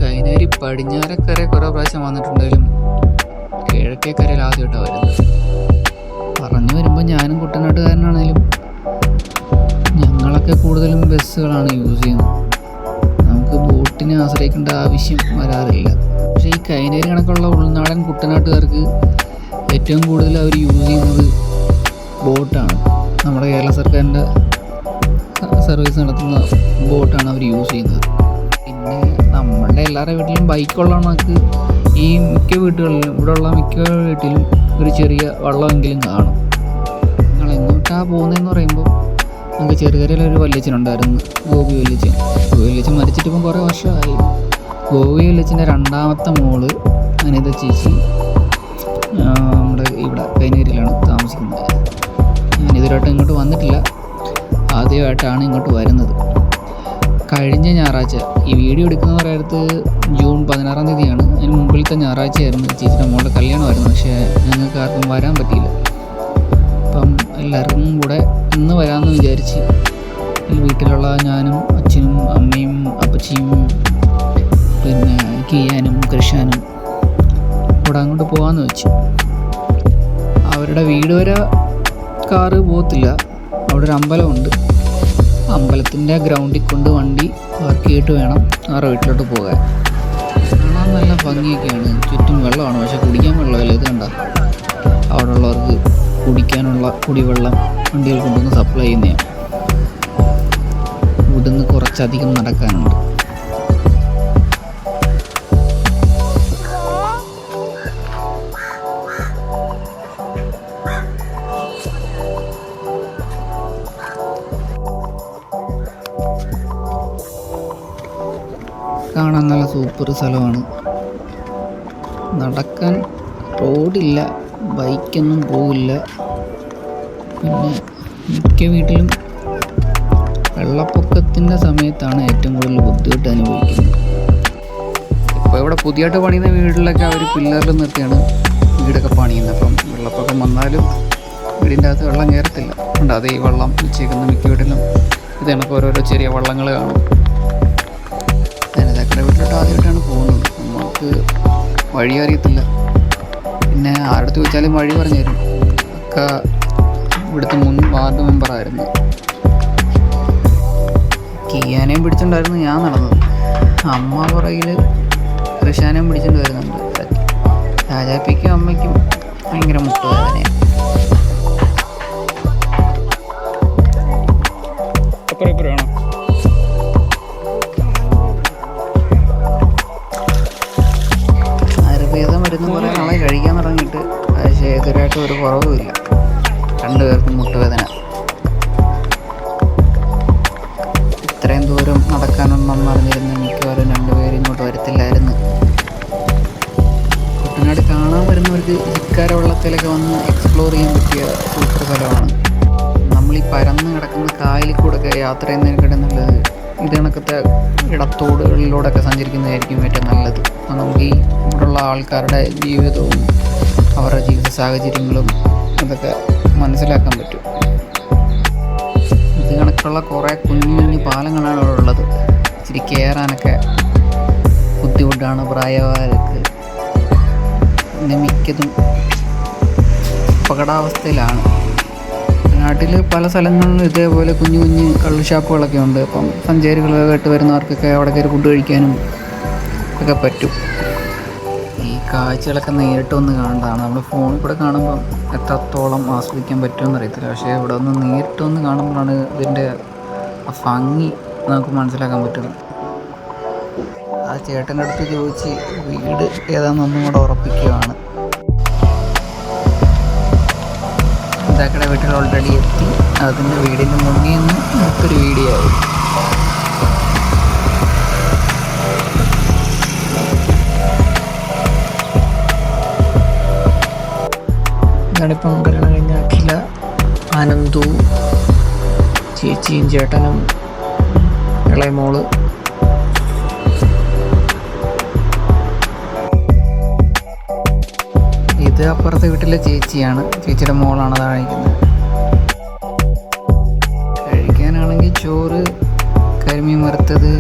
കൈനേരി പടിഞ്ഞാറക്കര കുറേ പ്രാവശ്യം വന്നിട്ടുണ്ടെങ്കിലും കിഴക്കേക്കരയിൽ ആദ്യമായിട്ടാണ് വരുന്നത്. പറഞ്ഞു വരുമ്പോൾ ഞാനും കുട്ടനാട്ടുകാരനാണേലും ഞങ്ങളൊക്കെ കൂടുതലും ബസ്സുകളാണ് യൂസ് ചെയ്യുന്നത്. നമുക്ക് ബോട്ടിനെ ആശ്രയിക്കേണ്ട ആവശ്യം വരാറില്ല. പക്ഷേ ഈ കൈനേരി കണക്കുള്ള ഉൾനാടൻ കുട്ടനാട്ടുകാർക്ക് ഏറ്റവും കൂടുതൽ അവർ യൂസ് ചെയ്യുന്നത് ബോട്ടാണ്. നമ്മുടെ കേരള സർക്കാരിൻ്റെ സർവീസ് നടത്തുന്ന ബോട്ടാണ് അവർ യൂസ് ചെയ്യുന്നത്. പിന്നെ നമ്മളുടെ എല്ലാവരുടെ വീട്ടിലും ബൈക്കുള്ള കണക്ക് ഈ മിക്ക വീടുകളിലും ഇവിടെയുള്ള മിക്ക വീട്ടിലും ഒരു ചെറിയ വള്ളമെങ്കിലും കാണും. നിങ്ങൾ എങ്ങോട്ടാണ് പോകുന്നതെന്ന് പറയുമ്പോൾ നമുക്ക് ചെറുകരയിലൊരു വല്യച്ഛനുണ്ടായിരുന്നു, ഗോപി വല്യച്ഛൻ. ഗോപി വല്യച്ഛൻ മരിച്ചിട്ടിപ്പം കുറേ വർഷമായി. ഗോപി വല്യച്ഛൻ്റെ രണ്ടാമത്തെ മോള് അനിത ചേച്ചി നമ്മുടെ ഇവിടെ കൈനേരിയിലാണ് താമസിക്കുന്നത്. ഞാനിതുവരായിട്ട് ഇങ്ങോട്ട് വന്നിട്ടില്ല, ആദ്യമായിട്ടാണ് ഇങ്ങോട്ട് വരുന്നത്. കഴിഞ്ഞ ഞായറാഴ്ച ഈ വീഡിയോ എടുക്കുന്ന പറയുന്നത് ജൂൺ 16-ാം തീയതിയാണ്. അതിന് മുമ്പിലത്തെ ഞായറാഴ്ചയായിരുന്നു ചേച്ചിയുടെ മോളുടെ കല്യാണമായിരുന്നു. പക്ഷേ ഞങ്ങൾക്ക് ആർക്കും വരാൻ പറ്റിയില്ല. അപ്പം എല്ലാവർക്കും കൂടെ ഇന്ന് വരാമെന്ന് വിചാരിച്ച് ഈ വീട്ടിലുള്ള ഞാനും അച്ഛനും അമ്മയും അപ്പച്ചിയും പിന്നെ കിയാനും കൃഷാനും ഇവിടെ അങ്ങോട്ട് പോകാമെന്ന് വെച്ചു. അവരുടെ വീട് വരെ കാറ് പോകത്തില്ല, അവിടെ ഒരു അമ്പലമുണ്ട്. അമ്പലത്തിൻ്റെ ഗ്രൗണ്ടിൽ കൊണ്ട് വണ്ടി പാർക്ക് ചെയ്തിട്ട് വേണം അവരുടെ വീട്ടിലോട്ട് പോകാൻ. കാണാൻ നല്ല ഭംഗിയൊക്കെയാണ്, ചുറ്റും വെള്ളമാണ്, പക്ഷെ കുടിക്കാൻ വെള്ളമില്ല. ഇത് കണ്ട അവിടെ ഉള്ളവർക്ക് കുടിക്കാനുള്ള കുടിവെള്ളം വണ്ടികൾ കൊണ്ടുവന്ന് സപ്ലൈ ചെയ്യുന്നതാണ്. ഇവിടുന്ന് കുറച്ചധികം നടക്കാനുണ്ട്. കാണാൻ നല്ല സൂപ്പർ സ്ഥലമാണ്. നടക്കാൻ റോഡില്ല, ബൈക്കൊന്നും പോവില്ല. പിന്നെ മിക്ക വീട്ടിലും വെള്ളപ്പൊക്കത്തിൻ്റെ സമയത്താണ് ഏറ്റവും കൂടുതൽ ബുദ്ധിമുട്ട് അനുഭവിക്കുന്നത്. ഇപ്പോൾ ഇവിടെ പുതിയതായിട്ട് പണിയുന്ന വീട്ടിലൊക്കെ അവർ പില്ലറിൽ നിർത്തിയാണ് വീടൊക്കെ പണിയുന്നത്. അപ്പം വെള്ളപ്പൊക്കം വന്നാലും വീടിൻ്റെ അകത്ത് വെള്ളം കയറത്തില്ല. ഉണ്ട്, അത് ഈ വെള്ളം വെച്ചേക്കുന്ന മിക്ക വീട്ടിലും ഇത് കണക്ക് ഓരോരോ ചെറിയ വള്ളങ്ങൾ കാണും. ചക്കര വീട്ടിലോട്ട് ആദ്യമായിട്ടാണ് പോകുന്നത്. നമുക്ക് വഴി അറിയത്തില്ല. പിന്നെ ആരുടെ ചോദിച്ചാലും വഴി പറഞ്ഞു തരും. ഒക്കെ ഇവിടുത്തെ മുൻ വാർഡ് മെമ്പറായിരുന്നു. കിയാനെയും പിടിച്ചിട്ടുണ്ടായിരുന്നു ഞാൻ നടന്നത്. അമ്മ പുറകിൽ കൃഷാനെയും പിടിച്ചിട്ട് വരുന്നുണ്ട്. രാജാപ്പിക്കും അമ്മയ്ക്കും ഭയങ്കര മുട്ടുവേദനയാണ്. ആയുർവേദം മരുന്ന് കുറേ നാളെ കഴിക്കാൻ തുടങ്ങിയിട്ട് പക്ഷേ ഇതുവരെയായിട്ട് ഒരു കുറവുമില്ല. രണ്ടുപേർക്കും മുട്ടുവേദന. ഇത്രയും ദൂരം നടക്കാനുണ്ടെന്ന് അറിഞ്ഞിരുന്ന മിക്കവാറും രണ്ടുപേരും ഇങ്ങോട്ട് വരത്തില്ലായിരുന്നു. കുട്ടനാട് കാണാൻ വരുന്നവർക്ക് ചിക്കാര വെള്ളത്തിലൊക്കെ വന്ന് എക്സ്പ്ലോർ ചെയ്യാൻ പറ്റിയ സൂപ്പർ സ്ഥലമാണ്. നമ്മളീ പരന്ന് കിടക്കുന്ന കായലിൽ കൂടെയൊക്കെ യാത്ര ചെയ്യുന്നതിനെക്കാട്ടും നല്ലത് ഇത് കണക്കത്തെ ഇടത്തോടുകളിലൂടെയൊക്കെ സഞ്ചരിക്കുന്നതായിരിക്കും ഏറ്റവും നല്ലത്. അപ്പോൾ നമുക്ക് ഈ ഇവിടെയുള്ള ആൾക്കാരുടെ ജീവിതവും അവരുടെ ജീവിത സാഹചര്യങ്ങളും അതൊക്കെ മനസ്സിലാക്കാൻ പറ്റും. ഇത് കണക്കുള്ള കുറേ കുഞ്ഞു കുഞ്ഞു പാലങ്ങളാണ് അവിടെ ഉള്ളത്. ഇച്ചിരി കയറാനൊക്കെ ബുദ്ധിമുട്ടാണ് പ്രായമായവർക്ക്. പിന്നെ മിക്കതും അപകടാവസ്ഥയിലാണ്. നാട്ടിൽ പല സ്ഥലങ്ങളിലും ഇതേപോലെ കുഞ്ഞു കുഞ്ഞ് കള്ള് ഷാപ്പുകളൊക്കെ ഉണ്ട്. അപ്പം സഞ്ചാരികളായിട്ട് വരുന്നവർക്കൊക്കെ അവിടെ കയറി ഫുഡ് കഴിക്കാനും ഒക്കെ പറ്റും. ഈ കാഴ്ചകളൊക്കെ നേരിട്ട് ഒന്ന് കാണേണ്ടതാണ്. നമ്മൾ ഫോണിൽ കൂടെ കാണുമ്പം എത്രത്തോളം ആസ്വദിക്കാൻ പറ്റുമെന്ന് അറിയത്തില്ല. പക്ഷേ ഇവിടെ ഒന്ന് നേരിട്ടൊന്ന് കാണുമ്പോഴാണ് ഇതിൻ്റെ ഭംഗി നമുക്ക് മനസ്സിലാക്കാൻ പറ്റുന്നത്. ആ ചേട്ടൻ്റെ അടുത്ത് ചോദിച്ച് വീട് ഏതാണെന്നൊന്നും കൂടെ ഉറപ്പിക്കുകയാണ്. ഇതാക്കടെ വീട്ടിൽ ഓൾറെഡി എത്തി. അതിൻ്റെ വീടിൻ്റെ മുന്നിൽ നിന്ന് മറ്റൊരു വീഡിയോ ആയി. ഇതാണിപ്പം കല്യാണം കഴിഞ്ഞ അഖില, ആനന്ദു, ചേച്ചിയും ചേട്ടനും ഇളയ മോള്. ഇത് അപ്പുറത്തെ വീട്ടിലെ ചേച്ചിയാണ്, ചേച്ചിയുടെ മോളാണ് അതാണ് കഴിക്കുന്നത്. കഴിക്കാനാണെങ്കിൽ ചോറ്, കരിമീൻ വറുത്തത്,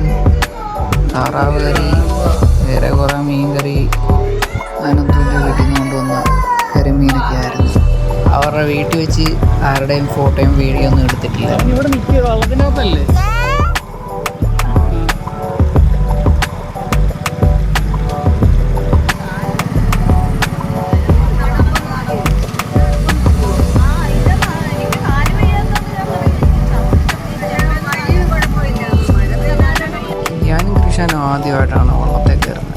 താറാവ് കറി, വേറെ കുറേ മീൻ കറി അനന്തുവിൻ്റെ വീട്ടിൽ നിന്ന് കൊണ്ടുവന്ന കരിമീനൊക്കെ ആയിരുന്നു. അവരുടെ വീട്ടിൽ വെച്ച് ആരുടെയും ഫോട്ടോയും വീഡിയോ ഒന്നും എടുത്തിട്ടില്ല. ഇവിടെ നിൽക്കുക വെള്ളത്തിനകത്തല്ലേ. ഞാനും കൃഷ്ണനും ആദ്യമായിട്ടാണ് വള്ളത്തെ കയറുന്നത്.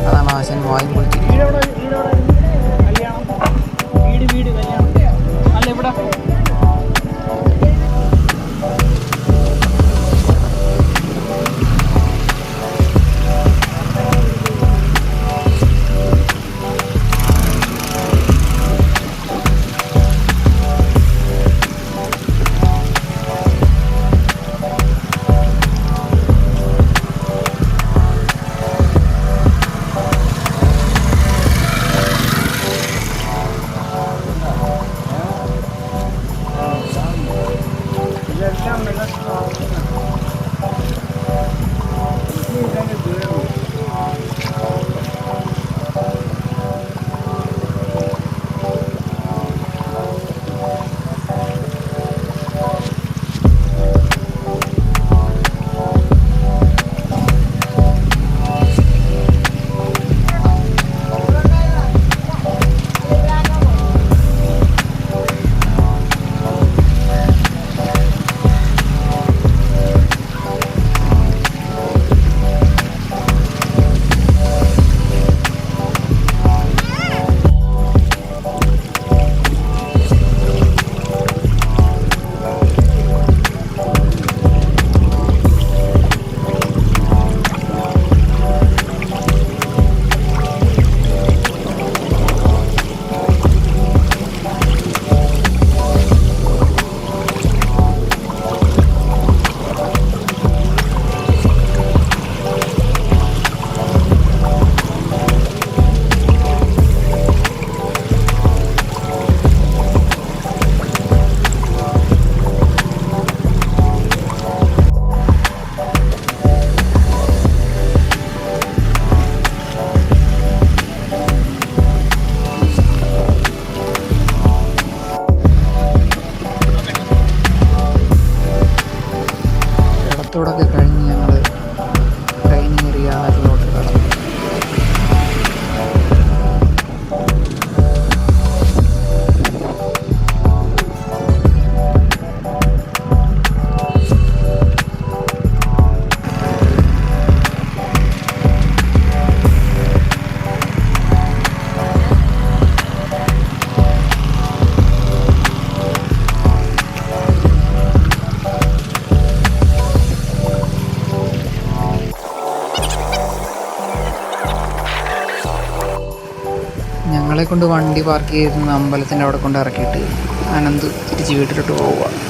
അതാണ് ആശൻ വായും പൊളിച്ചിരിക്കുന്നത്. വീട് കല്യാണം അല്ല ഇവിടെ ഇടത്തോടൊക്കെ കഴിഞ്ഞ് ഞങ്ങൾ കൈനീറിയ ആറിലോട്ട് കടന്നു. ഞങ്ങളെ കൊണ്ട് വണ്ടി പാർക്ക് ചെയ്തിരുന്ന അമ്പലത്തിൻ്റെ അവിടെ കൊണ്ട് ഇറക്കിയിട്ട് അനന്ത് തിരിച്ച് വീട്ടിലോട്ട് പോവുക.